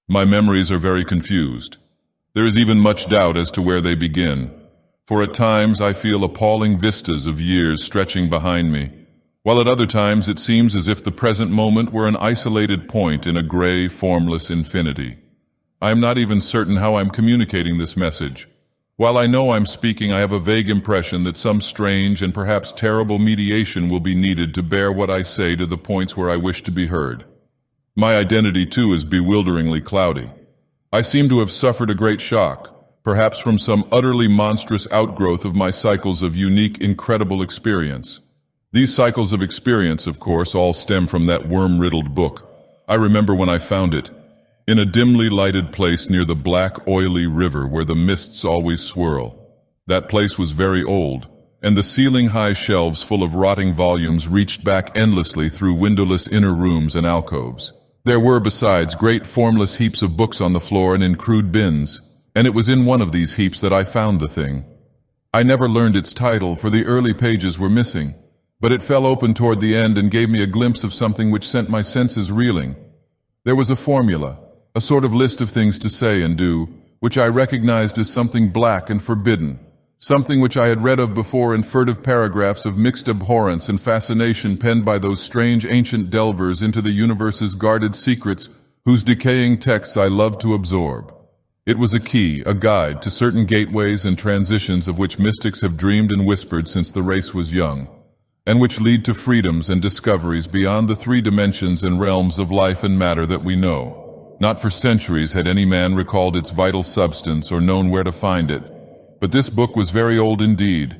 My memories are very confused. There is even much doubt as to where they begin, for at times I feel appalling vistas of years stretching behind me, while at other times it seems as if the present moment were an isolated point in a gray, formless infinity. I am not even certain how I'm communicating this message. While I know I'm speaking, I have a vague impression that some strange and perhaps terrible mediation will be needed to bear what I say to the points where I wish to be heard. My identity, too, is bewilderingly cloudy. I seem to have suffered a great shock, perhaps from some utterly monstrous outgrowth of my cycles of unique, incredible experience. These cycles of experience, of course, all stem from that worm-riddled book. I remember when I found it, in a dimly lighted place near the black, oily river where the mists always swirl. That place was very old, and the ceiling-high shelves full of rotting volumes reached back endlessly through windowless inner rooms and alcoves. There were, besides, great formless heaps of books on the floor and in crude bins, and it was in one of these heaps that I found the thing. I never learned its title, for the early pages were missing, but it fell open toward the end and gave me a glimpse of something which sent my senses reeling. There was a formula, a sort of list of things to say and do, which I recognized as something black and forbidden, something which I had read of before in furtive paragraphs of mixed abhorrence and fascination penned by those strange ancient delvers into the universe's guarded secrets whose decaying texts I loved to absorb. It was a key, a guide to certain gateways and transitions of which mystics have dreamed and whispered since the race was young, and which lead to freedoms and discoveries beyond the three dimensions and realms of life and matter that we know. Not for centuries had any man recalled its vital substance or known where to find it. But this book was very old indeed.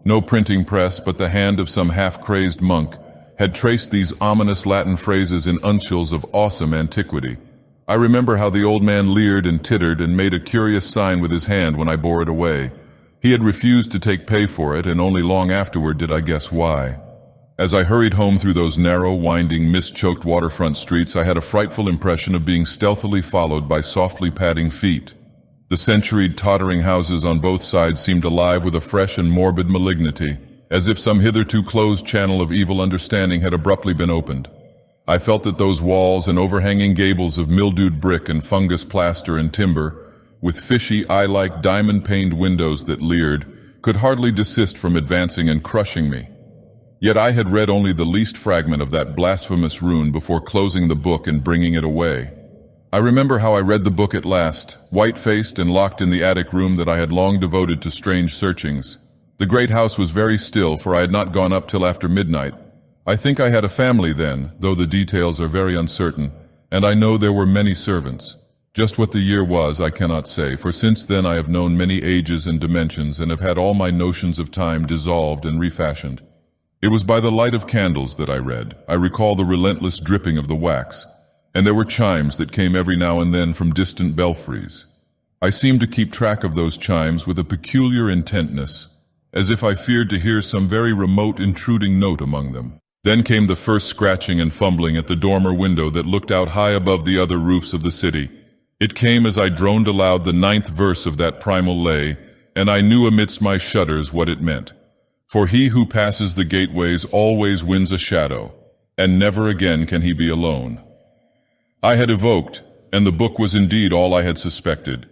No printing press but the hand of some half-crazed monk had traced these ominous Latin phrases in uncials of awesome antiquity. I remember how the old man leered and tittered and made a curious sign with his hand when I bore it away. He had refused to take pay for it, and only long afterward did I guess why. As I hurried home through those narrow, winding, mist-choked waterfront streets, I had a frightful impression of being stealthily followed by softly padding feet. The centuried, tottering houses on both sides seemed alive with a fresh and morbid malignity, as if some hitherto closed channel of evil understanding had abruptly been opened. I felt that those walls and overhanging gables of mildewed brick and fungus plaster and timber, with fishy, eye-like, diamond-paned windows that leered, could hardly desist from advancing and crushing me. Yet I had read only the least fragment of that blasphemous rune before closing the book and bringing it away. I remember how I read the book at last, white-faced and locked in the attic room that I had long devoted to strange searchings. The great house was very still, for I had not gone up till after midnight. I think I had a family then, though the details are very uncertain, and I know there were many servants. Just what the year was I cannot say, for since then I have known many ages and dimensions and have had all my notions of time dissolved and refashioned. It was by the light of candles that I read. I recall the relentless dripping of the wax, and there were chimes that came every now and then from distant belfries. I seemed to keep track of those chimes with a peculiar intentness, as if I feared to hear some very remote intruding note among them. Then came the first scratching and fumbling at the dormer window that looked out high above the other roofs of the city. It came as I droned aloud the 9th verse of that primal lay, and I knew amidst my shudders what it meant. For he who passes the gateways always wins a shadow, and never again can he be alone. I had evoked, and the book was indeed all I had suspected.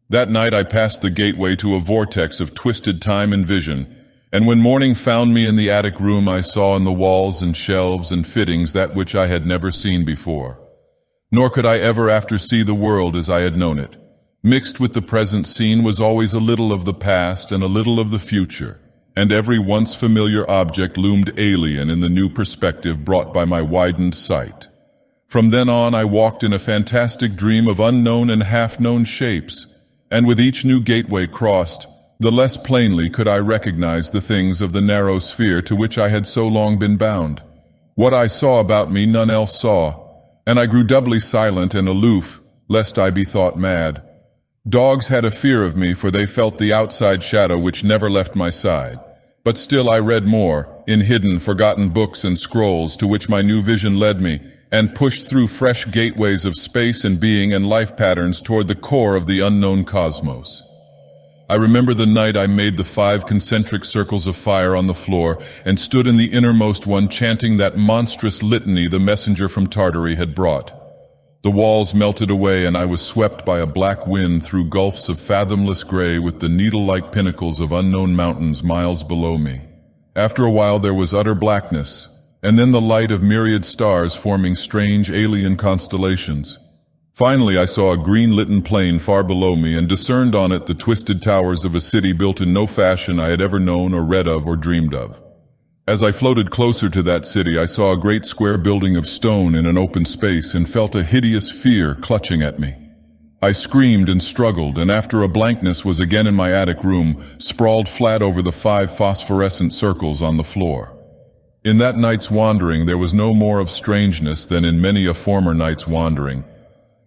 That night I passed the gateway to a vortex of twisted time and vision, and when morning found me in the attic room, I saw in the walls and shelves and fittings that which I had never seen before. Nor could I ever after see the world as I had known it. Mixed with the present scene was always a little of the past and a little of the future, and every once familiar object loomed alien in the new perspective brought by my widened sight. From then on I walked in a fantastic dream of unknown and half-known shapes, and with each new gateway crossed, the less plainly could I recognize the things of the narrow sphere to which I had so long been bound. What I saw about me none else saw, and I grew doubly silent and aloof, lest I be thought mad. Dogs had a fear of me, for they felt the outside shadow which never left my side. But still I read more, in hidden, forgotten books and scrolls to which my new vision led me, and pushed through fresh gateways of space and being and life patterns toward the core of the unknown cosmos. I remember the night I made the 5 concentric circles of fire on the floor and stood in the innermost one chanting that monstrous litany the messenger from Tartary had brought. The walls melted away, and I was swept by a black wind through gulfs of fathomless gray with the needle-like pinnacles of unknown mountains miles below me. After a while there was utter blackness, and then the light of myriad stars forming strange alien constellations. Finally I saw a green-litten plain far below me and discerned on it the twisted towers of a city built in no fashion I had ever known or read of or dreamed of. As I floated closer to that city, I saw a great square building of stone in an open space and felt a hideous fear clutching at me. I screamed and struggled, and after a blankness was again in my attic room, sprawled flat over the 5 phosphorescent circles on the floor. In that night's wandering there was no more of strangeness than in many a former night's wandering,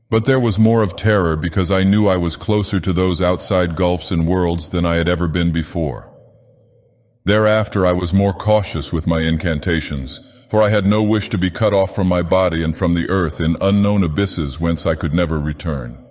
but there was more of terror because I knew I was closer to those outside gulfs and worlds than I had ever been before. Thereafter I was more cautious with my incantations, for I had no wish to be cut off from my body and from the earth in unknown abysses whence I could never return.